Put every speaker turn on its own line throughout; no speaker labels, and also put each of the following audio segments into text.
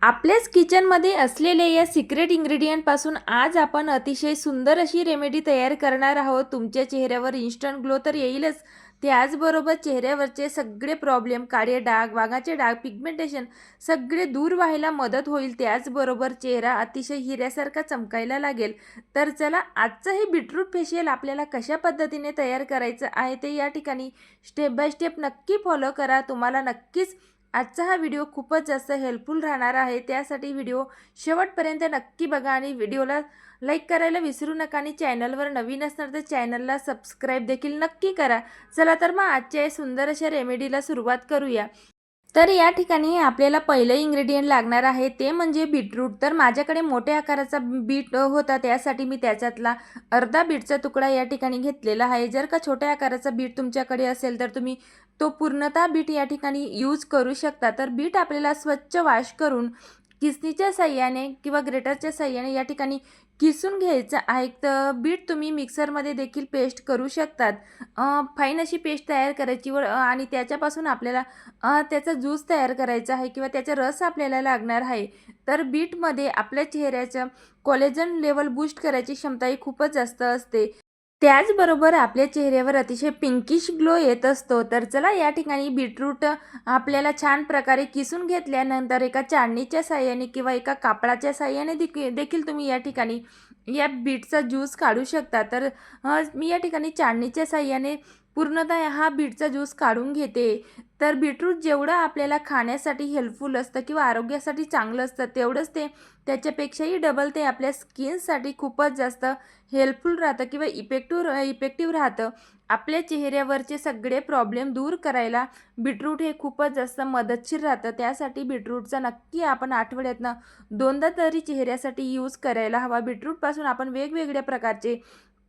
आपल्याच किचनमध्ये असलेल्या या सिक्रेट इन्ग्रेडियंटपासून आज आपण अतिशय सुंदर अशी रेमेडी तयार करणार आहोत. तुमच्या चेहऱ्यावर इन्स्टंट ग्लो तर येईलच, त्याचबरोबर चेहऱ्यावरचे सगळे प्रॉब्लेम, काळे डाग, वाघाचे डाग, पिगमेंटेशन सगळे दूर व्हायला मदत होईल. त्याचबरोबर चेहरा अतिशय हिऱ्यासारखा चमकायला लागेल. तर चला, आजचं हे बीटरूट फेशियल आपल्याला कशा पद्धतीने तयार करायचं आहे ते या ठिकाणी स्टेप बाय स्टेप नक्की फॉलो करा. तुम्हाला नक्कीच आजचा हा व्हिडिओ खूपच जास्त हेल्पफुल राहणार आहे. त्यासाठी व्हिडिओ शेवटपर्यंत नक्की बघा आणि व्हिडिओला लाईक करायला विसरू नका आणि चॅनलवर नवीन असणार तर चॅनलला सबस्क्राईब देखील नक्की करा. चला तर मग आजच्या या सुंदर अशा रेमेडीला सुरुवात करूया. तर या ठिकाणी आपल्याला पहिलं इन्ग्रेडियंट लागणार आहे ते म्हणजे बीटरूट. तर माझ्याकडे मोठ्या आकाराचा बीट होता, त्यासाठी मी त्याच्यातला अर्धा बीटचा तुकडा या ठिकाणी घेतलेला आहे. जर का छोट्या आकाराचा बीट तुमच्याकडे असेल तर तुम्ही तो पूर्णतः बीट या ठिकाणी यूज करू शकता. तर बीट आपल्याला स्वच्छ वॉश करून किसणीच्या साह्याने किंवा ग्रेटरच्या साह्याने या ठिकाणी किसून घ्यायचं आहे. तर बीट तुम्ही मिक्सरमध्ये देखील पेस्ट करू शकतात. फाईन अशी पेस्ट तयार करायची आणि त्याच्यापासून आपल्याला त्याचा ज्यूस तयार करायचा आहे किंवा त्याचा रस आपल्याला लागणार आहे. तर बीटमध्ये आपल्या चेहऱ्याचं कोलेजन लेवल बूस्ट करायची क्षमता ही खूपच जास्त असते. त्याचबरोबर आपल्या चेहऱ्यावर अतिशय पिंकिश ग्लो येत असतो. तर चला, या ठिकाणी बीटरूट आपल्याला छान प्रकारे किसून घेतल्यानंतर एका चाळणीच्या साहाय्याने किंवा एका कापडाच्या साहाय्याने देखील तुम्ही या ठिकाणी या बीटचा ज्यूस काढू शकता. तर मी या ठिकाणी चाळणीच्या साहाय्याने पूर्णतः हा बीटचा ज्यूस काढून घेते. तर बीटरूट जेवढं आपल्याला खाण्यासाठी हेल्पफुल असतं किंवा आरोग्यासाठी चांगलं असतं, तेवढंच ते त्याच्यापेक्षाही डबल ते आपल्या स्किनसाठी खूपच जास्त हेल्पफुल राहतं किंवा इफेक्टिव्ह राहतं. आपल्या चेहऱ्यावरचे सगळे प्रॉब्लेम दूर करायला बीटरूट हे खूपच जास्त मदतशीर राहतं. त्यासाठी बीटरूटचा नक्की आपण आठवड्यातनं 2दा तरी चेहऱ्यासाठी यूज करायला हवा. बीटरूटपासून आपण वेगवेगळ्या प्रकारचे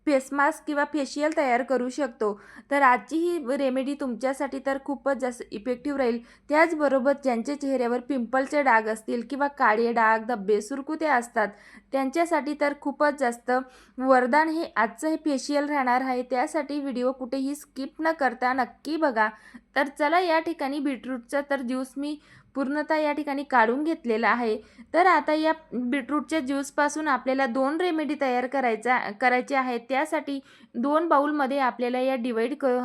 फेस मास्क किंवा फेशियल तयार करू शकतो. तर आजची ही रेमेडी तुमच्यासाठी तर खूपच जास्त इफेक्टिव्ह राहील. त्याचबरोबर ज्यांच्या चेहऱ्यावर पिंपलचे डाग असतील किंवा काळे डाग, धब्बे, सुरकुत्या असतात, त्यांच्यासाठी तर खूपच जास्त वरदान हे आजचं हे फेशियल राहणार आहे. त्यासाठी व्हिडिओ कुठेही स्किप न करता नक्की बघा. तर चला, या ठिकाणी बीटरूटचा तर ज्यूस मी पूर्णतः या ठिकाणी काढून घेतलेला आहे. तर आता या बीटरूटच्या ज्यूसपासून आपल्याला 2 रेमेडी तयार करायचे आहेत. त्यासाठी 2 बाउलमध्ये आपल्याला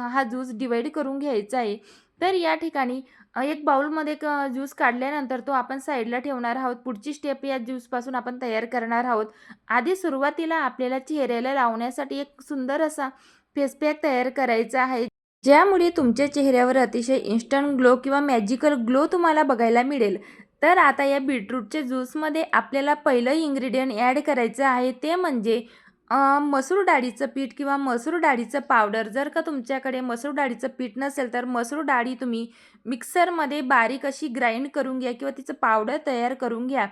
हा ज्यूस डिवाईड करून घ्यायचा आहे. तर या ठिकाणी एक बाउलमध्ये ज्यूस काढल्यानंतर तो आपण साईडला ठेवणार आहोत. पुढची स्टेप या ज्यूसपासून आपण तयार करणार आहोत. आधी सुरुवातीला आपल्याला चेहऱ्याला लावण्यासाठी एक सुंदर असा फेस पॅक तयार करायचा आहे. ज्यामुळे तुमच्या चेहऱ्यावर अतिशय इन्स्टंट ग्लो किंवा मॅजिकल ग्लो तुम्हाला बघायला मिळेल. तर आता या बीटरूटच्या ज्यूसमध्ये आपल्याला पहिलं इन्ग्रेडियंट ॲड करायचं आहे ते म्हणजे मसूर डाळीचं पीठ किंवा मसूर डाळीचं पावडर. जर का तुमच्याकडे मसूर डाळीचं पीठ नसेल तर मसूर डाळी तुम्ही मिक्सरमध्ये बारीक अशी ग्राइंड करून घ्या किंवा तिचं पावडर तयार करून घ्या.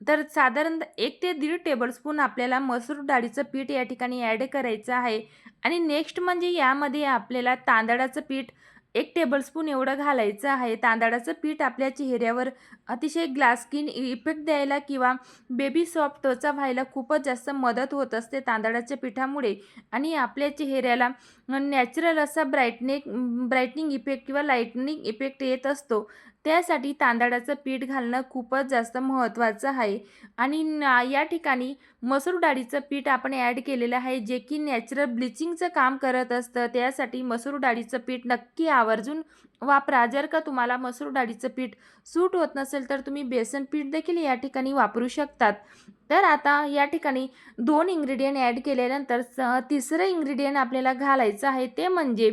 तर साधारणतः 1 ते 1.5 टेबलस्पून आपल्याला मसूर डाळीचं पीठ या ठिकाणी ॲड करायचं आहे. आणि नेक्स्ट म्हणजे यामध्ये आपल्याला तांदळाचं पीठ 1 टेबलस्पून एवढं घालायचं आहे. तांदळाचं पीठ आपल्या चेहऱ्यावर अतिशय ग्लास स्किन इफेक्ट द्यायला किंवा बेबी सॉफ्ट त्वचा व्हायला खूपच जास्त मदत होत असते तांदळाच्या पिठामुळे. आणि आपल्या चेहऱ्याला नॅचरल असा ब्राईटनिंग इफेक्ट किंवा लाईटनिंग इफेक्ट येत असतो. त्यासाठी तांदळाचं पीठ घालणं खूपच जास्त महत्त्वाचं आहे. आणि या ठिकाणी मसूर डाळीचं पीठ आपण ॲड केलेलं आहे, जे की नॅचरल ब्लिचिंगचं काम करत असतं. त्यासाठी मसूर डाळीचं पीठ नक्की आवर्जून वापरा. जर का तुम्हाला मसूर डाळीचं पीठ सूट होत नसेल तर तुम्ही बेसन पीठ देखील या ठिकाणी वापरू शकतात. तर आता या ठिकाणी 2 इन्ग्रेडियंट ॲड केल्यानंतर तिसरं इन्ग्रेडियंट आपल्याला घालायचं आहे ते म्हणजे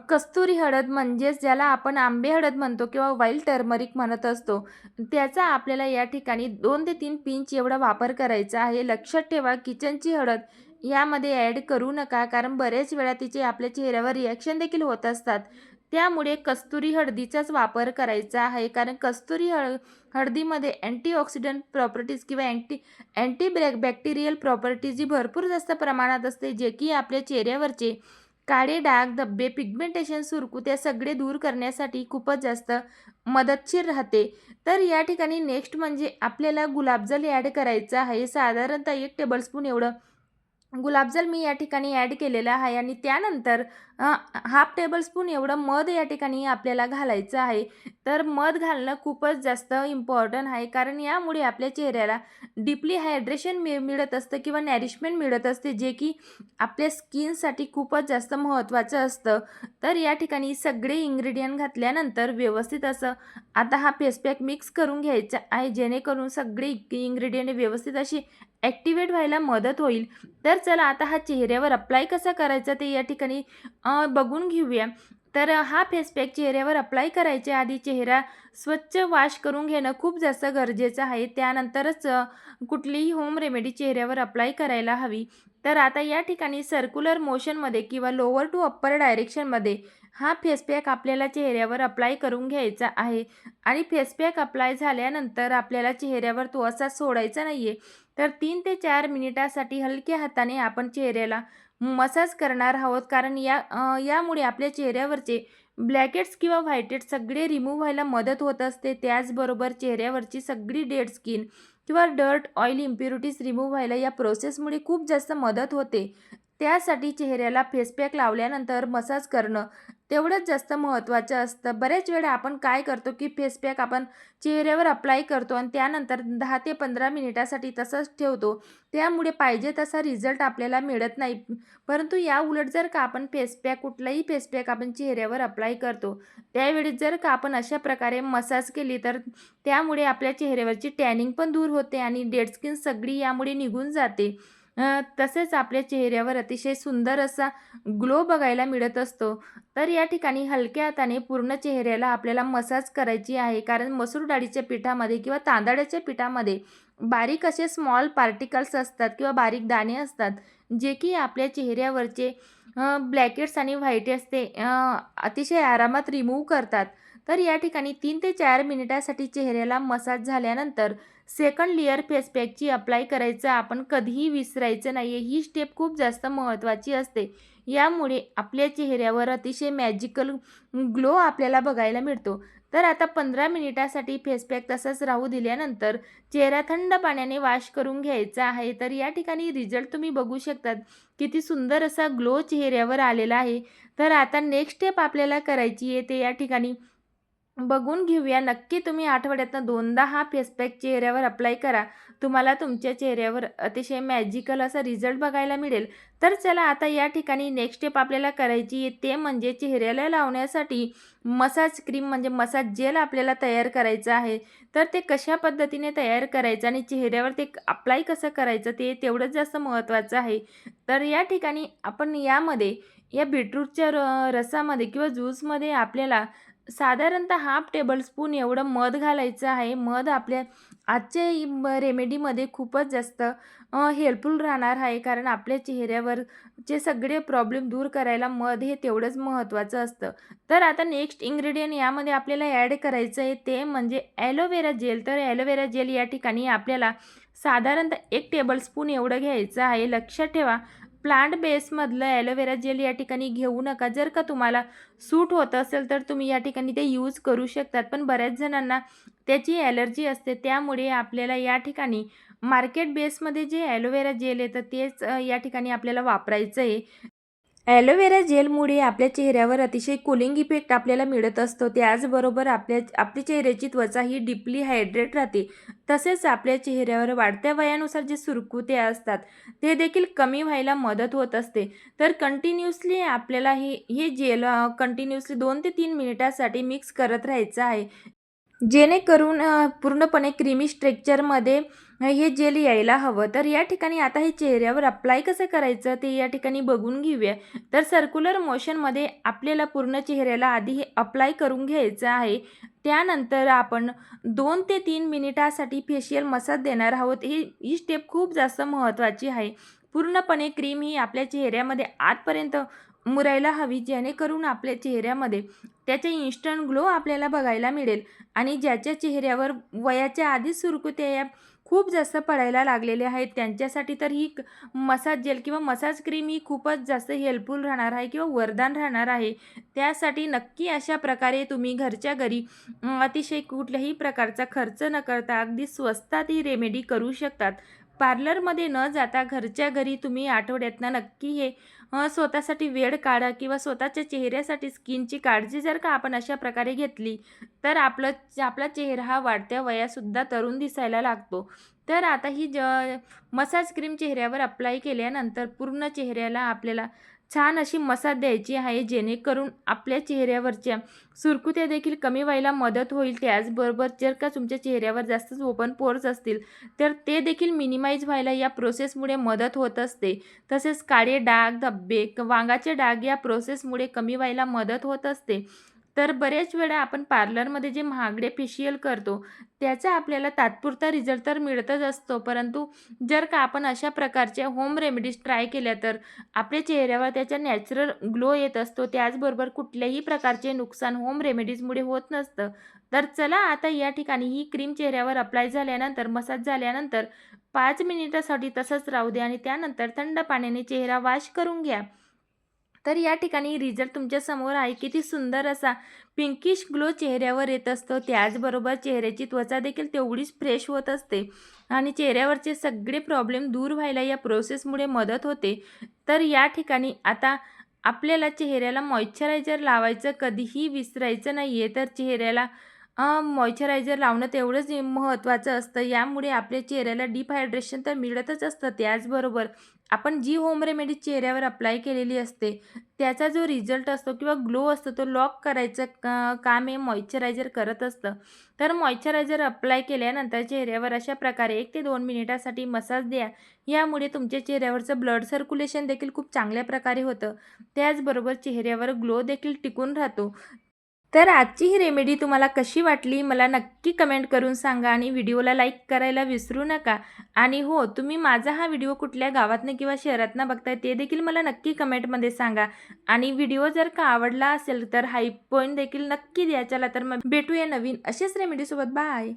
कस्तुरी हळद, म्हणजेच ज्याला आपण आंबे हळद म्हणतो किंवा व्हाईट टर्मरिक म्हणत असतो. त्याचा आपल्याला या ठिकाणी 2 ते 3 पिंच एवढा वापर करायचा आहे. लक्षात ठेवा, किचनची हळद यामध्ये ॲड करू नका, कारण बरेच वेळा तिचे आपल्या चेहऱ्यावर रिॲक्शन देखील होत असतात. त्यामुळे कस्तुरी हळदीचाच वापर करायचा आहे, कारण हळदीमध्ये अँटीऑक्सिडंट प्रॉपर्टीज किंवा अँटी बॅक्टेरियल प्रॉपर्टीज ही भरपूर जास्त प्रमाणात असते, जे की आपल्या चेहऱ्यावरचे काळे डाग, धब्बे, पिगमेंटेशन, सुरकुत्या सगळे दूर करण्यासाठी खूपच जास्त मदतशीर राहते. तर या ठिकाणी नेक्स्ट म्हणजे आपल्याला गुलाबजल ॲड करायचं आहे. साधारणतः 1 टेबलस्पून एवढं गुलाबजल मी या ठिकाणी ॲड केलेलं आहे. आणि त्यानंतर हाफ टेबलस्पून एवढं मध या ठिकाणी आपल्याला घालायचं आहे. तर मध घालणं खूपच जास्त इम्पॉर्टंट आहे, कारण यामुळे आपल्या चेहऱ्याला डीपली हायड्रेशन मिळत असतं किंवा नॅरिशमेंट मिळत असते, जे की आपल्या स्किनसाठी खूपच जास्त महत्त्वाचं असतं. तर या ठिकाणी सगळे इन्ग्रेडियंट घातल्यानंतर व्यवस्थित असं आता हा फेस पॅक मिक्स करून घ्यायचा आहे, जेणेकरून सगळे इन्ग्रेडियंट व्यवस्थित अशी ॲक्टिवेट व्हायला मदत होईल. तर चला आता हा चेहऱ्यावर अप्लाय कसा करायचा ते या ठिकाणी बघून घेऊया. तर हा फेस पॅक चेहऱ्यावर अप्लाय करायच्या आधी चेहरा स्वच्छ वॉश करून घेणं खूप जास्त गरजेचं आहे. त्यानंतरच कुठलीही होम रेमेडी चेहऱ्यावर अप्लाय करायला हवी. तर आता या ठिकाणी सर्क्युलर मोशनमध्ये किंवा लोअर टू अप्पर डायरेक्शनमध्ये हा फेस पॅक आपल्याला चेहऱ्यावर अप्लाय करून घ्यायचा आहे. आणि फेस पॅक अप्लाय झाल्यानंतर आपल्याला चेहऱ्यावर तो असा सोडायचा नाही आहे. तर 3 ते 4 मिनिटासाठी हलक्या हाताने आपण चेहऱ्याला मसाज करणार आहोत, कारण यामुळे आपल्या चेहऱ्यावरचे ब्लॅकेट्स किंवा व्हाईटहेड्स सगळे रिमूव्ह व्हायला मदत होत असते. त्याचबरोबर चेहऱ्यावरची सगळी डेड स्किन किंवा डर्ट, ऑइल, इम्प्युरिटीज रिमूव्ह व्हायला या प्रोसेसमुळे खूप जास्त मदत होते. त्यासाठी चेहऱ्याला फेस पॅक लावल्यानंतर मसाज करणं तेवढंच जास्त महत्त्वाचं असतं. बऱ्याच वेळा आपण काय करतो, की फेस पॅक आपण चेहऱ्यावर अप्लाय करतो आणि त्यानंतर 10 ते 15 मिनिटासाठी तसंच ठेवतो. त्यामुळे पाहिजे तसा रिझल्ट आपल्याला मिळत नाही. परंतु याउलट जर का आपण फेस पॅक कुठलाही फेस पॅक आपण चेहऱ्यावर अप्लाय करतो, त्यावेळी जर का आपण अशा प्रकारे मसाज केली, तर त्यामुळे आपल्या चेहऱ्यावरची टॅनिंग पण दूर होते आणि डेड स्किन सगळी यामुळे निघून जाते. तसेच आपल्या चेहऱ्यावर अतिशय सुंदर असा ग्लो बघायला मिळत असतो. तर या ठिकाणी हलक्या हाताने पूर्ण चेहऱ्याला आपल्याला मसाज करायची आहे, कारण मसूर डाळीच्या पिठामध्ये किंवा तांदळाच्या पिठामध्ये बारीक असे स्मॉल पार्टिकल्स असतात किंवा बारीक दाणे असतात, जे की आपल्या चेहऱ्यावरचे ब्लॅकेट्स आणि व्हाईटहेड्स ते अतिशय आरामात रिमूव्ह करतात. तर या ठिकाणी 3 ते 4 मिनिटासाठी चेहऱ्याला मसाज झाल्यानंतर सेकंड लेयर फेस पॅकची अप्लाय करायचं आपण कधीही विसरायचं नाही आहे. ही स्टेप खूप जास्त महत्त्वाची असते. यामुळे आपल्या चेहऱ्यावर अतिशय मॅजिकल ग्लो आपल्याला बघायला मिळतो. तर आता 15 मिनिटासाठी फेस पॅक तसाच राहू दिल्यानंतर चेहरा थंड पाण्याने वॉश करून घ्यायचा आहे. तर या ठिकाणी रिझल्ट तुम्ही बघू शकतात. किती सुंदर असा ग्लो चेहऱ्यावर आलेला आहे. तर आता नेक्स्ट स्टेप आपल्याला करायची आहे ते या ठिकाणी बघून घेऊया. नक्की तुम्ही आठवड्यातनं 2दा हा फेस पॅक चेहऱ्यावर अप्लाय करा. तुम्हाला तुमच्या चेहऱ्यावर अतिशय मॅजिकल असा रिझल्ट बघायला मिळेल. तर चला आता या ठिकाणी नेक्स्ट स्टेप आपल्याला करायची आहे ते म्हणजे चेहऱ्याला लावण्यासाठी मसाज क्रीम म्हणजे मसाज जेल आपल्याला तयार करायचं आहे. तर ते कशा पद्धतीने तयार करायचं आणि चेहऱ्यावर ते अप्लाय कसं करायचं ते तेवढंच जास्त महत्त्वाचं आहे. तर या ठिकाणी आपण यामध्ये या बीटरूटच्या रसामध्ये किंवा ज्यूसमध्ये आपल्याला साधारणतः हाफ टेबलस्पून एवढं मध घालायचं आहे. मध आपल्या आजच्या रेमेडीमध्ये खूपच जास्त हेल्पफुल राहणार आहे, कारण आपल्या चेहऱ्यावरचे सगळे प्रॉब्लेम दूर करायला मध हे तेवढंच महत्त्वाचं असतं. तर आता नेक्स्ट इन्ग्रेडियंट यामध्ये आपल्याला ॲड करायचं आहे ते म्हणजे ॲलोवेरा जेल. तर ॲलोवेरा जेल या ठिकाणी आपल्याला साधारणतः 1 टेबलस्पून एवढं घ्यायचं आहे. लक्षात ठेवा, प्लांट बेसमधलं ॲलोवेरा जेल या ठिकाणी घेऊ नका. जर का तुम्हाला सूट होत असेल तर तुम्ही या ठिकाणी ते यूज करू शकतात. पण बऱ्याच जणांना त्याची ॲलर्जी असते, त्यामुळे आपल्याला या ठिकाणी मार्केट बेसमध्ये जे ॲलोवेरा जेल येतं तेच या ठिकाणी आपल्याला वापरायचं आहे. ॲलोवेरा जेलमुळे आपल्या चेहऱ्यावर अतिशय कूलिंग इफेक्ट आपल्याला मिळत असतो. त्याचबरोबर आपल्या चेहऱ्याची त्वचा ही डीपली हायड्रेट राहते. तसेच आपल्या चेहऱ्यावर वाढत्या वयानुसार जे सुरकुत्या असतात ते देखील कमी व्हायला मदत होत असते. तर कंटिन्युअसली आपल्याला हे जेल कंटिन्युअसली 2 ते 3 मिनिटासाठी मिक्स करत राहायचं आहे. जेणेकरून पूर्णपणे क्रीमी स्ट्रक्चरमध्ये हे जेल यायला हवं. तर या ठिकाणी आता हे चेहऱ्यावर अप्लाय कसं करायचं ते या ठिकाणी बघून घेऊया. तर सर्क्युलर मोशनमध्ये आपल्याला पूर्ण चेहऱ्याला आधी हे अप्लाय करून घ्यायचं आहे. त्यानंतर आपण 2 ते 3 मिनिटासाठी फेशियल मसाज देणार आहोत. ही स्टेप खूप जास्त महत्त्वाची आहे. पूर्णपणे क्रीम ही आपल्या चेहऱ्यामध्ये आतपर्यंत मुरायला हवी, जेणेकरून आपल्या चेहऱ्यामध्ये त्याचे इन्स्टंट ग्लो आपल्याला बघायला मिळेल. आणि ज्याच्या चेहऱ्यावर वयाच्या आधीच सुरकुत्या या खूप जास्त पडायला लागलेल्या आहेत, त्यांच्यासाठी तर ही मसाज जेल किंवा मसाज क्रीम ही खूपच जास्त हेल्पफुल राहणार आहे किंवा वरदान राहणार आहे. त्यासाठी नक्की अशा प्रकारे तुम्ही घरच्या घरी अतिशय कुठल्याही प्रकारचा खर्च न करता अगदी स्वस्तात ही रेमेडी करू शकतात. पार्लरमध्ये न जाता घरच्या घरी तुम्ही आठवड्यातनं नक्की हे स्वतःसाठी वेळ काढा किंवा स्वतःच्या चेहऱ्यासाठी स्किनची काळजी जर का आपण अशा प्रकारे घेतली, तर आपला चेहरा हा वाढत्या वयातसुद्धा तरुण दिसायला लागतो. तर आता ही मसाज क्रीम चेहऱ्यावर अप्लाय केल्यानंतर पूर्ण चेहऱ्याला आपल्याला छान अशी मसाज द्यायची आहे, जेणेकरून आपल्या चेहऱ्यावरच्या सुरकुत्या देखील कमी व्हायला मदत होईल. त्याचबरोबर जर का तुमच्या चेहऱ्यावर जास्तच ओपन पोर्स असतील, तर ते देखील मिनिमाइज व्हायला या प्रोसेसमुळे मदत होत असते. तसेच काळे डाग, धब्बे, वांगाचे डाग या प्रोसेसमुळे कमी व्हायला मदत होत असते. तर बऱ्याच वेळा आपण पार्लरमध्ये जे महागडे फेशियल करतो, त्याचा आपल्याला तात्पुरता रिझल्ट तर मिळतच असतो. परंतु जर का आपण अशा प्रकारच्या होम रेमेडीज ट्राय केल्या, तर आपल्या चेहऱ्यावर त्याचा नॅचरल ग्लो येत असतो. त्याचबरोबर कुठल्याही प्रकारचे नुकसान होम रेमेडीजमुळे होत नसतं. तर चला आता या ठिकाणी ही क्रीम चेहऱ्यावर अप्लाय झाल्यानंतर, मसाज झाल्यानंतर 5 मिनिटासाठी तसंच राहू द्या आणि त्यानंतर थंड पाण्याने चेहरा वॉश करून घ्या. तर या ठिकाणी रिझल्ट तुमच्यासमोर आहे. किती सुंदर असा पिंकिश ग्लो चेहऱ्यावर येत असतो. त्याचबरोबर चेहऱ्याची त्वचा देखील तेवढीच फ्रेश होत असते आणि चेहऱ्यावरचे सगळे प्रॉब्लेम दूर व्हायला या प्रोसेसमुळे मदत होते. तर या ठिकाणी आता आपल्याला चेहऱ्याला मॉइश्चरायझर लावायचं कधीही विसरायचं नाही आहे. तर चेहऱ्याला मॉइश्चरायझर लावणं तेवढंच महत्त्वाचं असतं. यामुळे आपल्या चेहऱ्याला डीप हायड्रेशन तर मिळतच असतं. त्याचबरोबर आपण जी होम रेमेडी चेहऱ्यावर अप्लाय केलेली असते, त्याचा जो रिझल्ट असतो किंवा ग्लो असतो, तो लॉक करायचं काम हे मॉइश्चरायझर करत असतं. तर मॉइश्चरायझर अप्लाय केल्यानंतर चेहऱ्यावर अशा प्रकारे 1 ते 2 मिनिटासाठी मसाज द्या. यामुळे तुमच्या चेहऱ्यावरचं ब्लड सर्क्युलेशन देखील खूप चांगल्या प्रकारे होतं. त्याचबरोबर चेहऱ्यावर ग्लो देखील टिकून राहतो. तर आजची ही रेमेडी तुम्हाला कशी वाटली मला नक्की कमेंट करून सांगा आणि व्हिडिओला लाईक करायला विसरू नका. आणि हो, तुम्ही माझा हा व्हिडिओ कुठल्या गावातनं किंवा शहरातनं बघताय ते देखील मला नक्की कमेंटमध्ये सांगा. आणि व्हिडिओ जर का आवडला असेल तर हाईप पॉईंट देखील नक्की द्या. चला तर मग भेटूया नवीन अशाच रेमेडीसोबत. बाय.